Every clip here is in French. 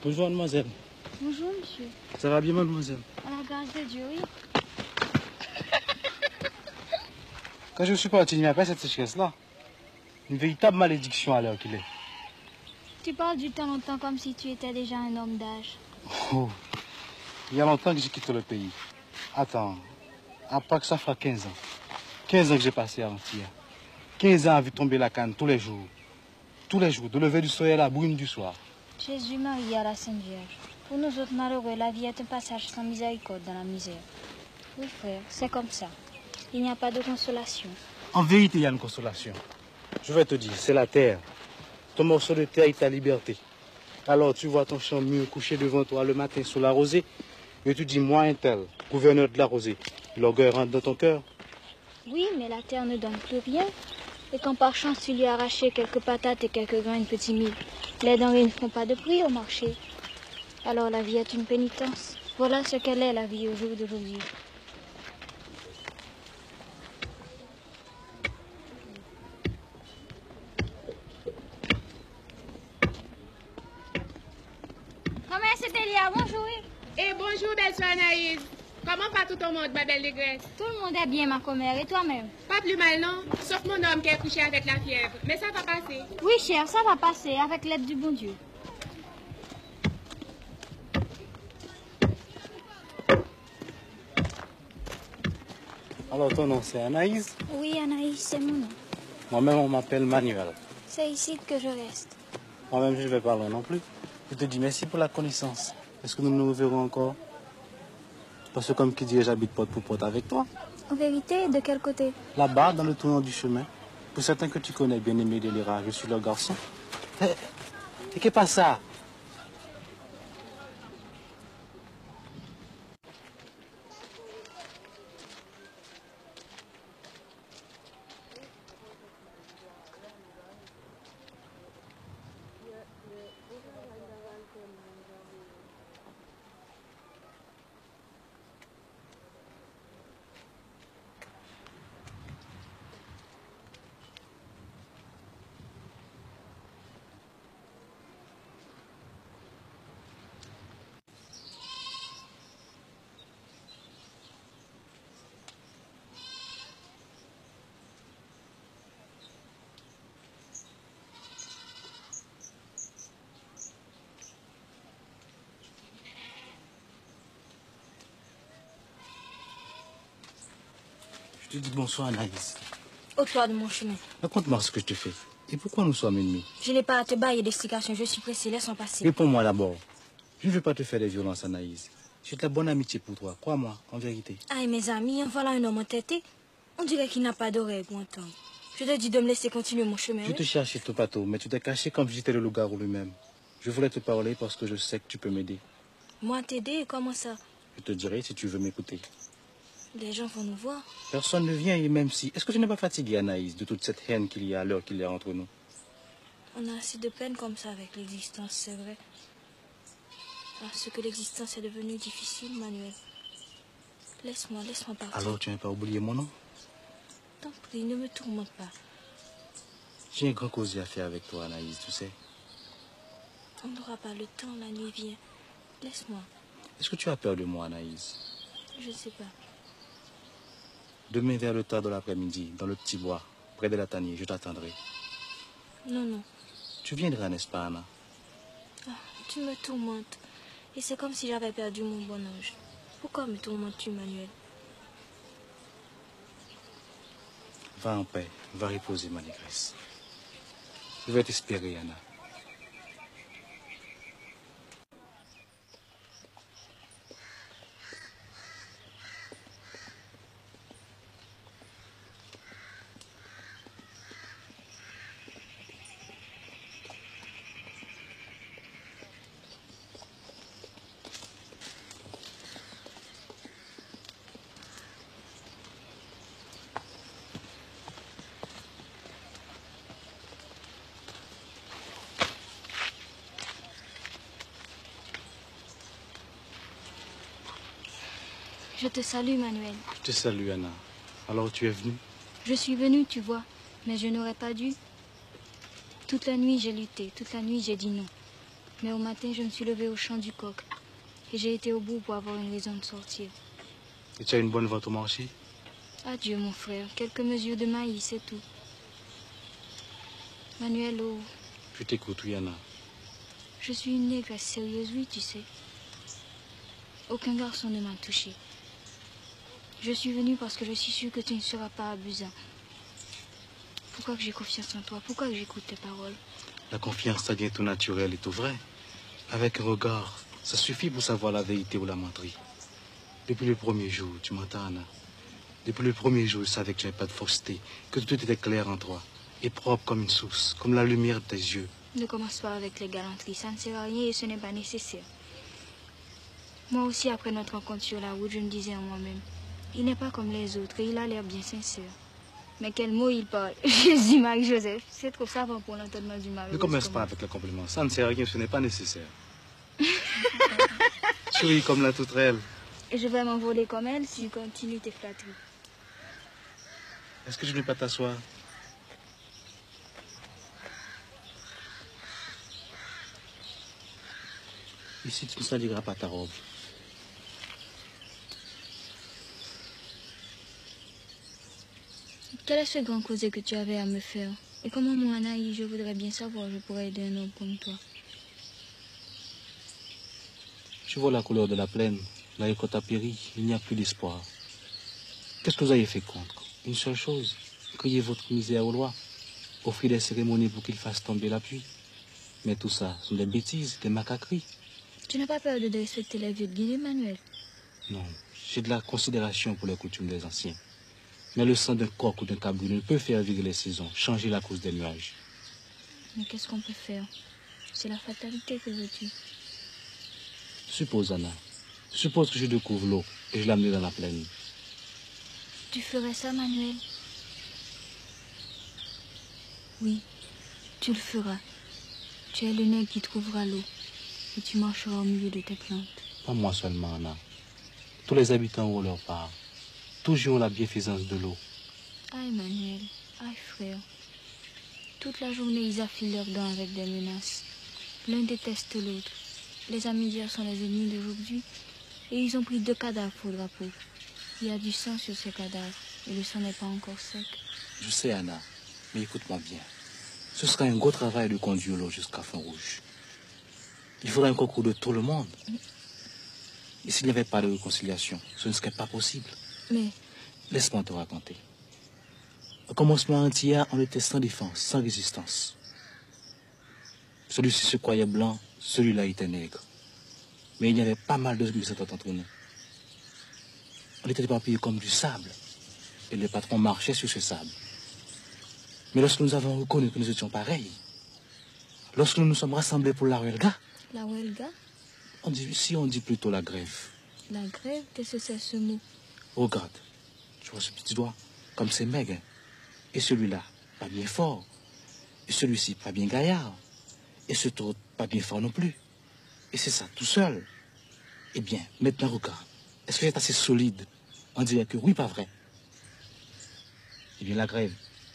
Bonjour, mademoiselle. Bonjour, monsieur. Ça va bien, mademoiselle? À la grâce de Dieu, oui. Quand je suis parti, il n'y a pas cette sécheresse-là. Une véritable malédiction à l'heure qu'il est. Tu parles du temps longtemps comme si tu étais déjà un homme d'âge. Oh, il y a longtemps que j'ai quitté le pays. Attends, à part que ça fera 15 ans. 15 ans que j'ai passé avant-hier. 15 ans à vu tomber la canne tous les jours. Tous les jours, de lever du soleil à la brume du soir. Jésus Marie à la Sainte Vierge. Pour nous autres malheureux, la vie est un passage sans miséricorde dans la misère. Oui, frère, c'est comme ça. Il n'y a pas de consolation. En vérité, il y a une consolation. Je vais te dire, c'est la terre. Ton morceau de terre est ta liberté. Alors tu vois ton champ mûr couché devant toi le matin sous la rosée, et tu dis, moi un tel, gouverneur de la rosée. L'orgueil rentre dans ton cœur. Oui, mais la terre ne donne plus rien. Et quand par chance tu lui as arraché quelques patates et quelques grains de petits mille, les denrées ne font pas de prix au marché. Alors la vie est une pénitence. Voilà ce qu'elle est, la vie au jour d'aujourd'hui. Maman, c'est Elia, bonjour. Et bonjour, belle-soeur Anaïs. Comment va tout le monde, ma belle négresse? Tout le monde est bien, ma commère, et toi-même? Pas plus mal, non? Sauf mon homme qui est couché avec la fièvre. Mais ça va passer. Oui, chère, ça va passer avec l'aide du bon Dieu. Alors ton nom c'est Anaïs? Oui, Anaïs, c'est mon nom. Moi-même on m'appelle Manuel. C'est ici que je reste. Moi-même je ne vais pas loin non plus. Je te dis merci pour la connaissance. Est-ce que nous nous reverrons encore? Parce que comme qui dirait, j'habite porte pour porte avec toi. En vérité, de quel côté? Là-bas, dans le tournant du chemin. Pour certains que tu connais, bien-aimé Délira, je suis leur garçon. Et qu'est-ce pas ça? Je te dis bonsoir, Anaïs. Ôte-toi de mon chemin. Raconte-moi ce que je te fais. Et pourquoi nous sommes ennemis? Je n'ai pas à te bailler d'explications, je suis pressée, laisse-en passer. Réponds-moi d'abord. Je ne veux pas te faire des violences, Anaïs. J'ai de la bonne amitié pour toi, crois-moi, en vérité. Aïe, mes amis, en voilà un homme entêté. On dirait qu'il n'a pas d'oreille pour entendre. Je te dis de me laisser continuer mon chemin. Je te cherchais tout partout, mais tu t'es caché comme si j'étais le loup-garou lui-même. Je voulais te parler parce que je sais que tu peux m'aider. Moi, t'aider, comment ça? Je te dirai si tu veux m'écouter. Les gens vont nous voir. Personne ne vient, et même si... Est-ce que tu n'es pas fatigué, Anaïs, de toute cette haine qu'il y a à l'heure qu'il y a entre nous? On a assez de peine comme ça avec l'existence, c'est vrai. Parce que l'existence est devenue difficile, Manuel. Laisse-moi partir. Alors tu n'as pas oublié mon nom? T'en prie, ne me tourmente pas. J'ai un grand causier à faire avec toi, Anaïs, tu sais. On n'aura pas le temps, la nuit vient. Laisse-moi. Est-ce que tu as peur de moi, Anaïs? Je ne sais pas. Demain vers le tard de l'après-midi, dans le petit bois, près de la tanière, je t'attendrai. Non, non. Tu viendras, n'est-ce pas, Anna? Ah, tu me tourmentes. Et c'est comme si j'avais perdu mon bon ange. Pourquoi me tourmentes-tu, Manuel? Va en paix, va reposer, ma négresse. Je vais t'espérer, Anna. Je te salue, Manuel. Je te salue, Anna. Alors tu es venue? Je suis venue, tu vois, mais je n'aurais pas dû. Toute la nuit, j'ai lutté. Toute la nuit, j'ai dit non. Mais au matin, je me suis levée au chant du coq. Et j'ai été au bout pour avoir une raison de sortir. Et tu as une bonne vente au marché? Adieu, mon frère. Quelques mesures de maïs, c'est tout. Manuel, oh, Je t'écoute, oui, Anna. je suis une négresse sérieuse, oui, tu sais. Aucun garçon ne m'a touchée. Je suis venue parce que je suis sûre que tu ne seras pas abusant. Pourquoi que j'ai confiance en toi? Pourquoi que j'écoute tes paroles? La confiance, ça devient tout naturel et tout vrai. Avec un regard, ça suffit pour savoir la vérité ou la menterie. Depuis le premier jour, tu m'entends, Anna? Depuis le premier jour, je savais que tu n'avais pas de fausseté, que tout était clair en toi, et propre comme une source, comme la lumière de tes yeux. Ne commence pas avec les galanteries, ça ne sert à rien et ce n'est pas nécessaire. Moi aussi, après notre rencontre sur la route, je me disais en moi-même, il n'est pas comme les autres et il a l'air bien sincère. Mais quel mot il parle. Jésus, Marie-Joseph, c'est trop savant pour l'entendement du malheureux. Ne commence pas avec le compliment, ça ne sert à rien, ce n'est pas nécessaire. Souris comme la toute réelle. Et je vais m'envoler comme elle si tu continues tes flatteries. Est-ce que je ne vais pas t'asseoir? Ici, tu ne saliras pas ta robe. Quel est ce grand causé que tu avais à me faire? Et comment moi, Anaïs, je voudrais bien savoir, je pourrais aider un homme comme toi. Je vois la couleur de la plaine, la récolte a péri, il n'y a plus d'espoir. Qu'est-ce que vous avez fait contre? Une seule chose, crier votre misère aux lois, offrir des cérémonies pour qu'ils fassent tomber la pluie. Mais tout ça, ce sont des bêtises, des macaqueries. Tu n'as pas peur de respecter les vieux de Guinée, Manuel? Non, j'ai de la considération pour les coutumes des anciens. Mais le sang d'un coq ou d'un cabri ne peut faire virer les saisons, changer la cause des nuages. Mais qu'est-ce qu'on peut faire? C'est la fatalité, que veux-tu? Suppose, Anna, suppose que je découvre l'eau et je l'amène dans la plaine. Tu ferais ça, Manuel? Oui, tu le feras. Tu es le nègre qui trouvera l'eau et tu marcheras au milieu de tes plantes. Pas moi seulement, Anna. Tous les habitants ont leur part. Tous ont la bienfaisance de l'eau. Aïe, Manuel, aïe, frère. Toute la journée, ils affilent leurs dents avec des menaces. L'un déteste l'autre. Les amis d'hier sont les ennemis d'aujourd'hui. Et ils ont pris 2 cadavres pour drapeau. Il y a du sang sur ces cadavres et le sang n'est pas encore sec. Je sais, Anna, mais écoute-moi bien. Ce sera un gros travail de conduire l'eau jusqu'à Fond-Rouge. Il faudra un concours de tout le monde. Et s'il n'y avait pas de réconciliation, ce ne serait pas possible. Mais Laisse-moi te raconter. Au commencement entier, on était sans défense, sans résistance. Celui-ci se croyait blanc, celui-là était nègre. Mais il y avait pas mal de mésententes entre nous. On était éparpillés comme du sable. Et le patron marchait sur ce sable. Mais lorsque nous avons reconnu que nous étions pareils, lorsque nous nous sommes rassemblés pour la huelga, la huelga? on dit plutôt la grève. La grève? Qu'est-ce que c'est ce mot? Regarde, tu vois ce petit doigt, comme c'est maigre. Et celui-là, pas bien fort. Et celui-ci, pas bien gaillard. Et ce autre, pas bien fort non plus. Et c'est ça, tout seul. Eh bien, maintenant, regarde. Est-ce que c'est assez solide? On dirait que oui, pas vrai. Eh bien, la grève,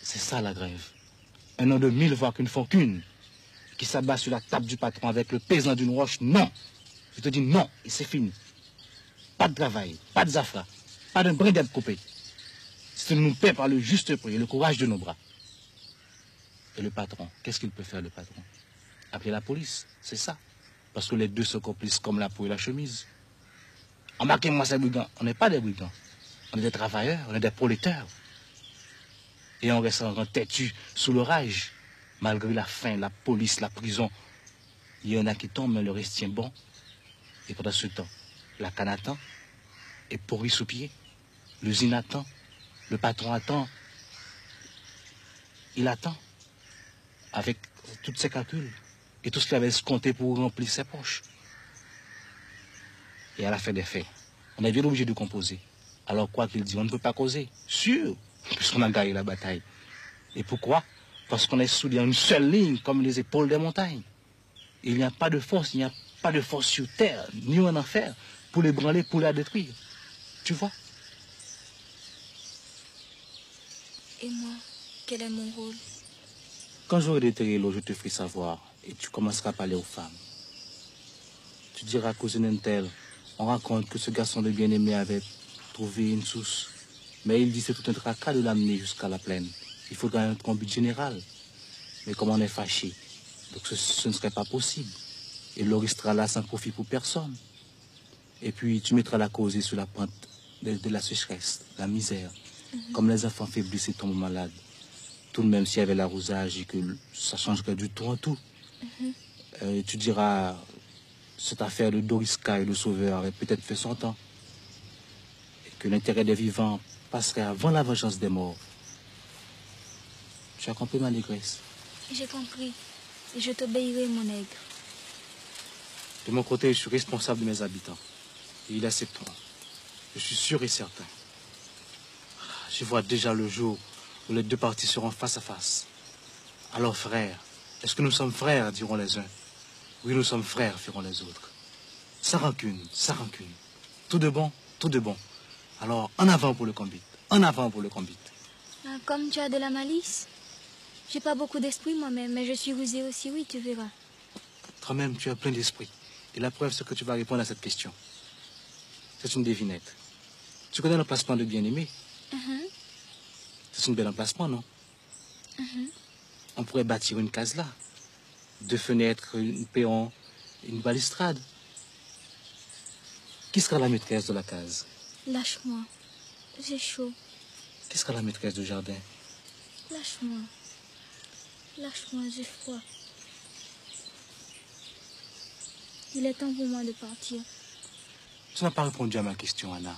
c'est ça la grève. Un homme de 1000 voix qui ne font qu'une. Qui s'abat sur la table du patron avec le pesant d'une roche. Non. Je te dis non, et c'est fini. Pas de travail, pas de zafra, pas d'un brin d'herbe coupé. C'est de nous paie par le juste prix et le courage de nos bras. Et le patron, qu'est-ce qu'il peut faire, le patron? Appeler la police, c'est ça. Parce que les deux sont complices comme la peau et la chemise. Remarquez-moi ces brigands, on n'est pas des brigands. On est des travailleurs, on est des prolétaires. Et on reste en têtu sous l'orage. Malgré la faim, la police, la prison. Il y en a qui tombent, mais le reste tient bon. Et pendant ce temps, la canne attend, et pourri sous pied. L'usine attend, le patron attend. Il attend, avec tous ses calculs, et tout ce qu'il avait escompté pour remplir ses poches. Et à la fin des faits, on est bien obligé de composer. Alors quoi qu'il dit, on ne peut pas causer. Sûr, puisqu'on a gagné la bataille. Et pourquoi? Parce qu'on est soudés en une seule ligne, comme les épaules des montagnes. Et il n'y a pas de force, il n'y a pas de force sur terre, ni en enfer, pour les branler, pour la détruire. Tu vois? Et moi, quel est mon rôle? Quand j'aurai déterré l'eau, je te ferai savoir, et tu commenceras à parler aux femmes. Tu diras à cousin Intel, on raconte que ce garçon de bien-aimé avait trouvé une source. Mais il dit c'est tout un tracas de l'amener jusqu'à la plaine. Il faudra un combat général. Mais comme on est fâché, donc ce ne serait pas possible. Et l'or restera là sans profit pour personne. Et puis tu mettras la causée sur la pente de la sécheresse, la misère. Comme les enfants faiblissent et tombent malades. Tout de même s'il y avait l'arrosage et que ça changerait du tout en tout. Tu diras, cette affaire de Doriska et le sauveur avait peut-être fait son temps. Et que l'intérêt des vivants passerait avant la vengeance des morts. Tu as compris ma négresse? J'ai compris. Et je t'obéirai, mon nègre. De mon côté, je suis responsable de mes habitants. Et ils accepteront. Je suis sûr et certain. Je vois déjà le jour où les deux parties seront face à face. Alors, frères, est-ce que nous sommes frères, diront les uns? Oui, nous sommes frères, firont les autres. Sans rancune, sans rancune. Tout de bon, tout de bon. Alors, en avant pour le combat. En avant pour le combat. Ah, comme tu as de la malice. J'ai pas beaucoup d'esprit moi-même, mais je suis rusée aussi, oui, tu verras. Toi-même, tu as plein d'esprit. Et la preuve, c'est que tu vas répondre à cette question. C'est une devinette. Tu connais l'emplacement de bien-aimé? C'est un bel emplacement, non? On pourrait bâtir une case là. 2 fenêtres, une perron, une balustrade. Qui sera la maîtresse de la case? Lâche-moi. J'ai chaud. Qui sera la maîtresse du jardin? Lâche-moi. Lâche-moi, j'ai froid. Il est temps pour moi de partir. Tu n'as pas répondu à ma question, Anna.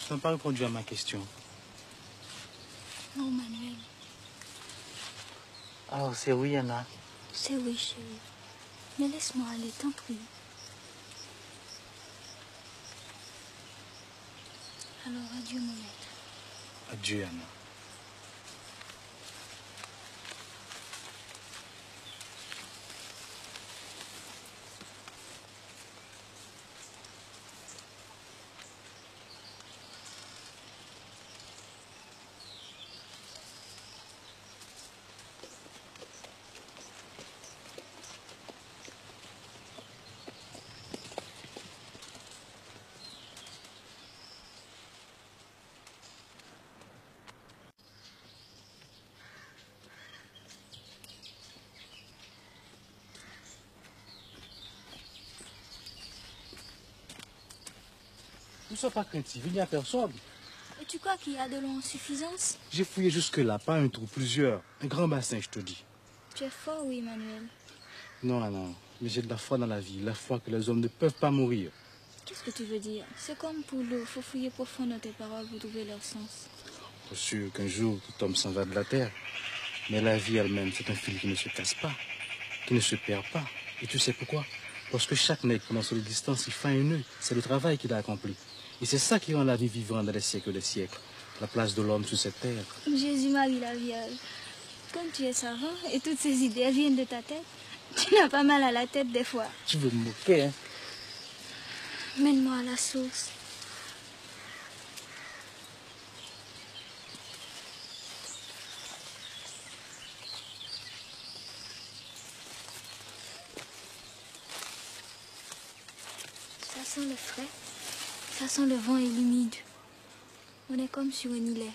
Tu n'as pas répondu à ma question. Non, Manuel. Alors, c'est oui, Anna. C'est oui, chérie. Mais laisse-moi aller, t'en prie. Alors, adieu, mon maître. Adieu, Anna. Ne sois pas craintif, il n'y a personne. Et tu crois qu'il y a de l'eau en suffisance? J'ai fouillé jusque-là, pas un trou, plusieurs. Un grand bassin, je te dis. Tu es fort, oui, Manuel. Non, Anna, mais j'ai de la foi dans la vie, la foi que les hommes ne peuvent pas mourir. Qu'est-ce que tu veux dire? C'est comme pour l'eau, faut fouiller profond dans tes paroles pour trouver leur sens. Je suis sûr qu'un jour, tout homme s'en va de la terre. Mais la vie elle-même, c'est un fil qui ne se casse pas, qui ne se perd pas. Et tu sais pourquoi? Parce que chaque nègre, pendant son existence, il fait un nœud. C'est le travail qu'il a accompli. Et c'est ça qui rend la vie vivante dans les siècles des siècles. La place de l'homme sur cette terre. Jésus-Marie la Vierge, comme tu es savant et toutes ces idées viennent de ta tête, tu n'as pas mal à la tête des fois. Tu veux me moquer, hein? Mène-moi à la source. Ça sent le frais, ça sent le vent et l'humide. On est comme sur un îlet.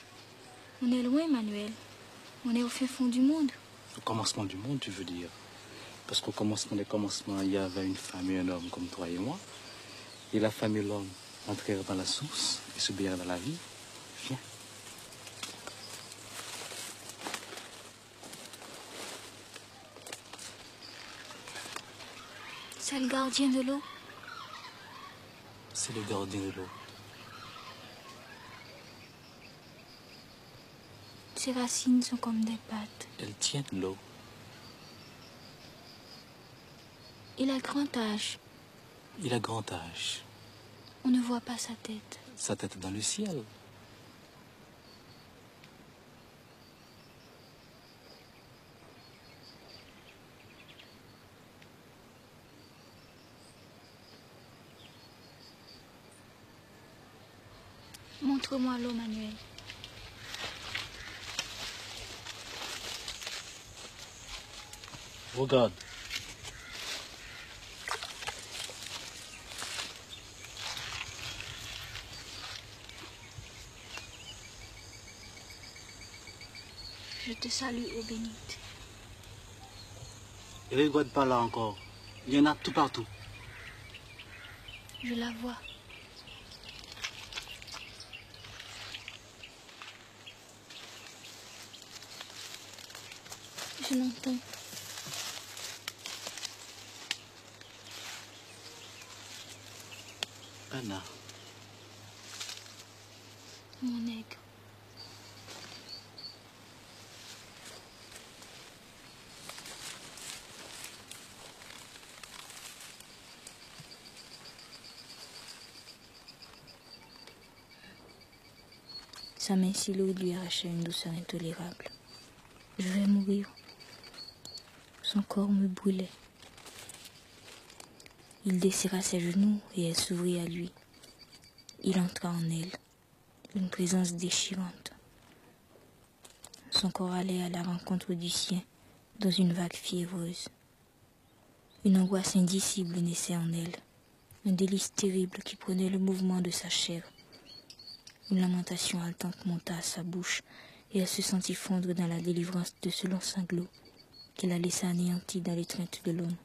On est loin, Manuel. On est au fin fond du monde. Au commencement du monde, tu veux dire? Parce qu'au commencement des commencements, il y avait une femme et un homme comme toi et moi. Et la femme et l'homme entrèrent dans la source et se baignerent dans la vie. Viens. C'est le gardien de l'eau. C'est le gardien de l'eau. Ses racines sont comme des pattes. Elles tiennent l'eau. Il a grand âge. Il a grand âge. On ne voit pas sa tête. Sa tête dans le ciel. Montre-moi l'eau, Manuel. Regarde. Je te salue, ô bénite. Et regarde pas là encore. Il y en a tout partout. Je la vois. Je l'entends. Anna. Mon aigle. Sa main si lourde lui arrachait une douceur intolérable. Je vais mourir. Son corps me brûlait. Il desserra ses genoux et elle s'ouvrit à lui. Il entra en elle, une présence déchirante. Son corps allait à la rencontre du sien dans une vague fiévreuse. Une angoisse indicible naissait en elle, un délice terrible qui prenait le mouvement de sa chair. Une lamentation haletante monta à sa bouche et elle se sentit fondre dans la délivrance de ce long sanglot qui la laissa anéantie dans l'étreinte de l'homme.